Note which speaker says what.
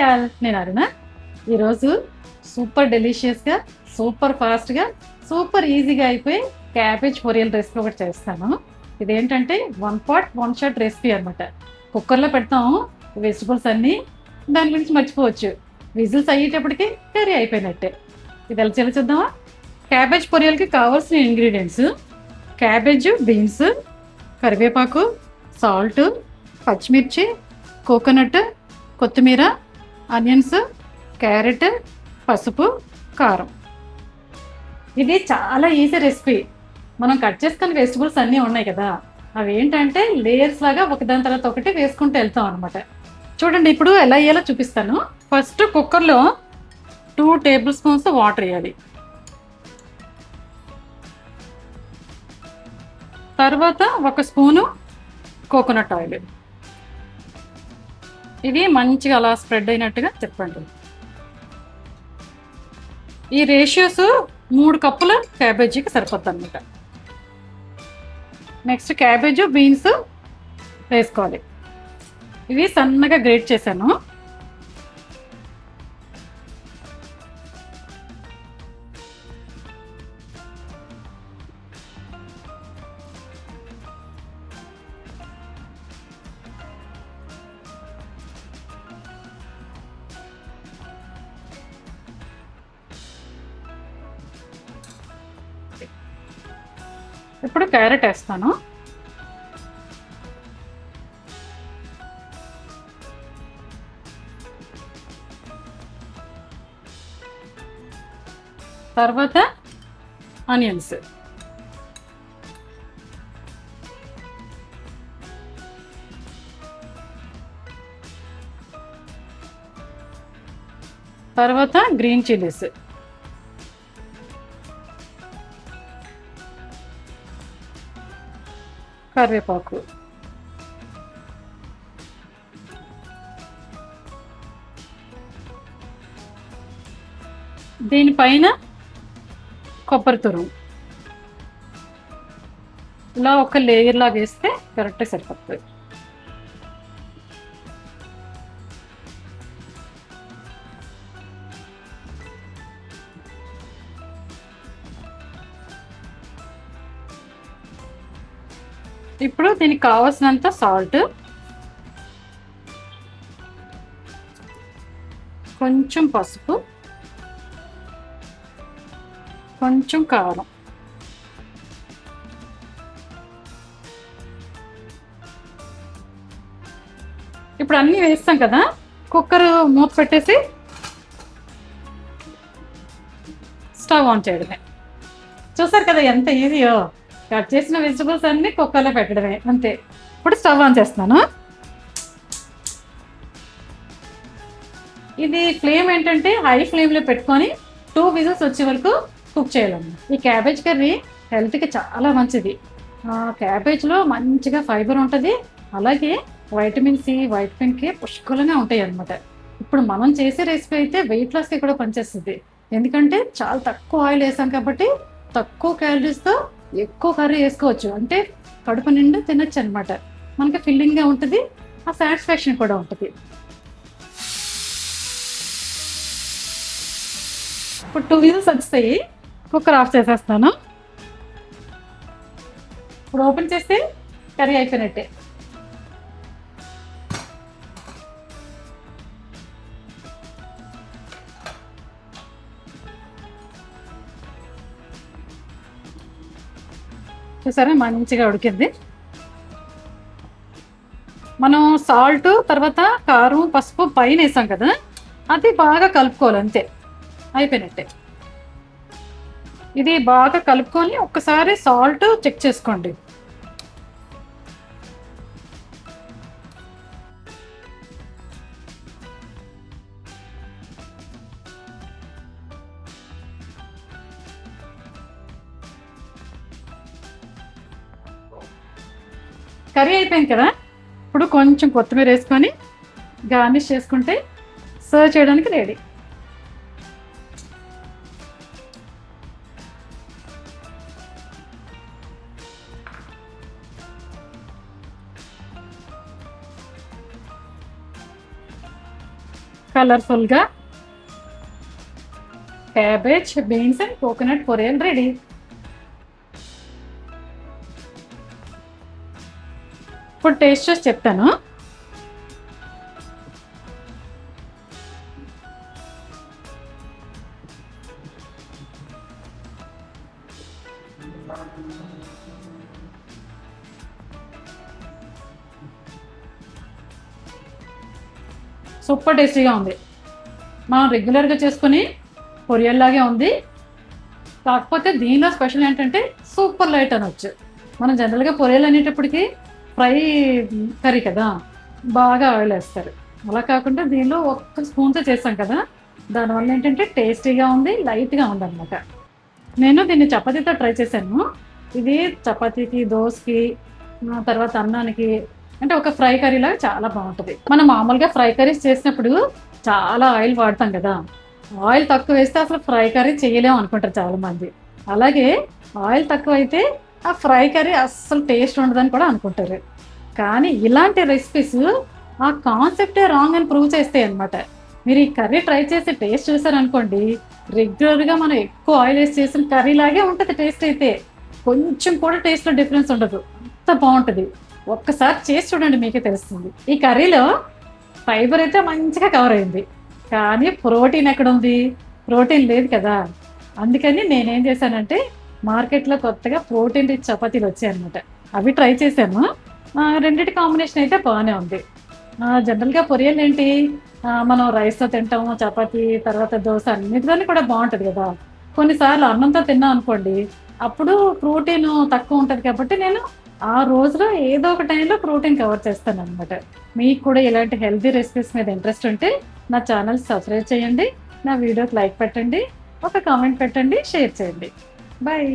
Speaker 1: Hi all, నేను అరుణ. ఈరోజు super డెలిషియస్గా, super ఫాస్ట్గా, సూపర్ ఈజీగా అయిపోయి క్యాబేజ్ పొరియల్ రెసిపీ ఒకటి చేస్తాను. ఇదేంటంటే 1 pot 1 shot రెసిపీ అనమాట. కుక్కర్లో పెడతాము వెజిటబుల్స్ అన్నీ, దాని గురించి మర్చిపోవచ్చు. విజిల్స్ అయ్యేటప్పటికి కర్రీ అయిపోయినట్టే. ఇది ఎలా చేయాలో చూద్దామా? క్యాబేజ్ పొరియల్కి కావాల్సిన ఇంగ్రీడియంట్స్: క్యాబేజ్, బీన్స్, కరివేపాకు, సాల్ట్, పచ్చిమిర్చి, కోకోనట్, కొత్తిమీర, ఆనియన్స్, క్యారెట్, పసుపు, కారం. ఇది చాలా ఈజీ రెసిపీ. మనం కట్ చేసుకున్న వెజిటబుల్స్ అన్నీ ఉన్నాయి కదా, అవి ఏంటంటే లేయర్స్ లాగా ఒకదాని తర్వాత ఒకటి వేసుకుంటూ వెళ్తాం అనమాట. చూడండి, ఇప్పుడు ఎలా వేయాలో చూపిస్తాను. ఫస్ట్ కుక్కర్లో 2 tablespoons వాటర్ వేయాలి. తర్వాత 1 స్పూను కోకోనట్ ఆయిల్. ఇది మంచిగా అలా స్ప్రెడ్ అయినట్టుగా చెప్పండి. ఈ రేషియోస్ 3 కప్పుల క్యాబేజీకి సరిపోద్ది అనమాట. నెక్స్ట్ క్యాబేజ్, బీన్స్ వేసుకోవాలి. ఇవి సన్నగా గ్రేట్ చేశాను. ఇప్పుడు క్యారెట్ వేస్తాను. తర్వాత ఆనియన్స్, తర్వాత గ్రీన్ చిల్లీస్, కరివేపాకు, దీనిపైన కొబ్బరి తురుము. ఇలా ఒక లేయర్లా వేస్తే కరెక్ట్గా సరిపోతుంది. ఇప్పుడు దీనికి కావాల్సినంత సాల్ట్, కొంచెం పసుపు, కొంచెం కారం. ఇప్పుడు అన్నీ వేస్తాం కదా, కుక్కర్ మూత పెట్టేసి స్టవ్ ఆన్ చేయడమే. చూసారు కదా ఎంత ఈజీయో. కట్ చేసిన వెజిటబుల్స్ అన్నీ కుక్కర్లో పెట్టడమే, అంతే. ఇప్పుడు స్టవ్ ఆన్ చేస్తున్నాను. ఇది ఫ్లేమ్ ఏంటంటే హై ఫ్లేమ్లో పెట్టుకొని 2 విజిల్స్ వచ్చే వరకు కుక్ చేయాలన్నమాట. ఈ క్యాబేజ్ కర్రీ హెల్త్కి చాలా మంచిది. క్యాబేజ్లో మంచిగా ఫైబర్ ఉంటుంది, అలాగే వైటమిన్ సి, వైటమిన్ కే పుష్కలంగా ఉంటాయి అన్నమాట. ఇప్పుడు మనం చేసే రెసిపీ అయితే వెయిట్ లాస్కి కూడా పనిచేస్తుంది. ఎందుకంటే చాలా తక్కువ ఆయిల్ వేసాం కాబట్టి తక్కువ క్యాలరీస్తో ఎక్కువ కర్రీ వేసుకోవచ్చు. అంటే కడుపు నిండా తినచ్చు అనమాట. మనకి ఫిల్లింగ్గా ఉంటుంది, ఆ సాటిస్ఫాక్షన్ కూడా ఉంటుంది. ఇప్పుడు 2 విజిల్స్ వచ్చాయి, కుక్కర్ ఆఫ్ చేసేస్తాను. ఇప్పుడు ఓపెన్ చేస్తే కర్రీ అయిపోయినట్టే. చూసారా, మంచిగా ఉడికింది. మనం సాల్ట్, తర్వాత కారం, పసుపు పైన వేసాం కదా, అది బాగా కలుపుకోవాలి, అంతే. అయిపోయినట్టే. ఇది బాగా కలుపుకొని ఒక్కసారి సాల్ట్ చెక్ చేసుకోండి. కర్రీ అయిపోయింది కదా, ఇప్పుడు కొంచెం కొత్తిమీర వేసుకొని గార్నిష్ చేసుకుంటే సర్వ్ చేయడానికి రెడీ. కలర్ఫుల్గా cabbage, beans and coconut poriyal ready. ఇప్పుడు టేస్ట్ చేసి చెప్తాను. సూపర్ టేస్టీగా ఉంది. మనం రెగ్యులర్గా చేసుకుని పొరియల్లాగే ఉంది. కాకపోతే దీనిలో స్పెషల్ ఏంటంటే సూపర్ లైట్ అనొచ్చు. మనం జనరల్గా పొరియల్ అనేటప్పటికి ఫ్రై కర్రీ కదా, బాగా ఆయిల్ వేస్తారు. అలా కాకుండా దీనిలో ఒక్క స్పూన్తో చేస్తాం కదా, దానివల్ల ఏంటంటే టేస్టీగా ఉంది, లైట్గా ఉంది అనమాట. నేను దీన్ని చపాతీతో ట్రై చేశాను. ఇది చపాతీకి, దోసకి, తర్వాత అన్నానికి, అంటే ఒక ఫ్రై కర్రీలాగా చాలా బాగుంటుంది. మనం మామూలుగా ఫ్రై కర్రీస్ చేసినప్పుడు చాలా ఆయిల్ వాడతాం కదా, ఆయిల్ తక్కువ వేస్తే అసలు ఫ్రై కర్రీ చేయలేము అనుకుంటారు చాలామంది. అలాగే ఆయిల్ తక్కువ అయితే ఆ ఫ్రై కర్రీ అస్సలు టేస్ట్ ఉండదని కూడా అనుకుంటారు. కానీ ఇలాంటి రెసిపీస్ ఆ కాన్సెప్టే రాంగ్ అని ప్రూవ్ చేస్తాయి అనమాట. మీరు ఈ కర్రీ ట్రై చేసి టేస్ట్ చూసారనుకోండి, రెగ్యులర్గా మనం ఎక్కువ ఆయిల్ వేసి చేసిన కర్రీ లాగే ఉంటుంది. టేస్ట్ అయితే కొంచెం కూడా టేస్ట్లో డిఫరెన్స్ ఉండదు, అంత బాగుంటుంది. ఒక్కసారి చేసి చూడండి, మీకే తెలుస్తుంది. ఈ కర్రీలో ఫైబర్ అయితే మంచిగా కవర్ అయింది, కానీ ప్రోటీన్ ఎక్కడ ఉంది? ప్రోటీన్ లేదు కదా. అందుకని నేనేం చేశానంటే మార్కెట్లో కొత్తగా ప్రోటీన్ రిచ్ చపాతీలు వచ్చాయన్నమాట, అవి ట్రై చేశాను. రెండింటి కాంబినేషన్ అయితే బాగానే ఉంది. జనరల్గా పొరియల్ ఏంటి, మనం రైస్తో తింటాము, చపాతీ, తర్వాత దోశ, అన్నిటితోనే కూడా బాగుంటుంది కదా. కొన్నిసార్లు అన్నంతో తిన్నాం అనుకోండి, అప్పుడు ప్రోటీన్ తక్కువ ఉంటుంది. కాబట్టి నేను ఆ రోజులో ఏదో ఒక టైంలో ప్రోటీన్ కవర్ చేస్తాను అనమాట. మీకు కూడా ఇలాంటి హెల్తీ రెసిపీస్ మీద ఇంట్రెస్ట్ ఉంటే నా ఛానల్ సబ్స్క్రైబ్ చేయండి, నా వీడియోకి లైక్ పెట్టండి, ఒక కామెంట్ పెట్టండి, షేర్ చేయండి. బాయ్.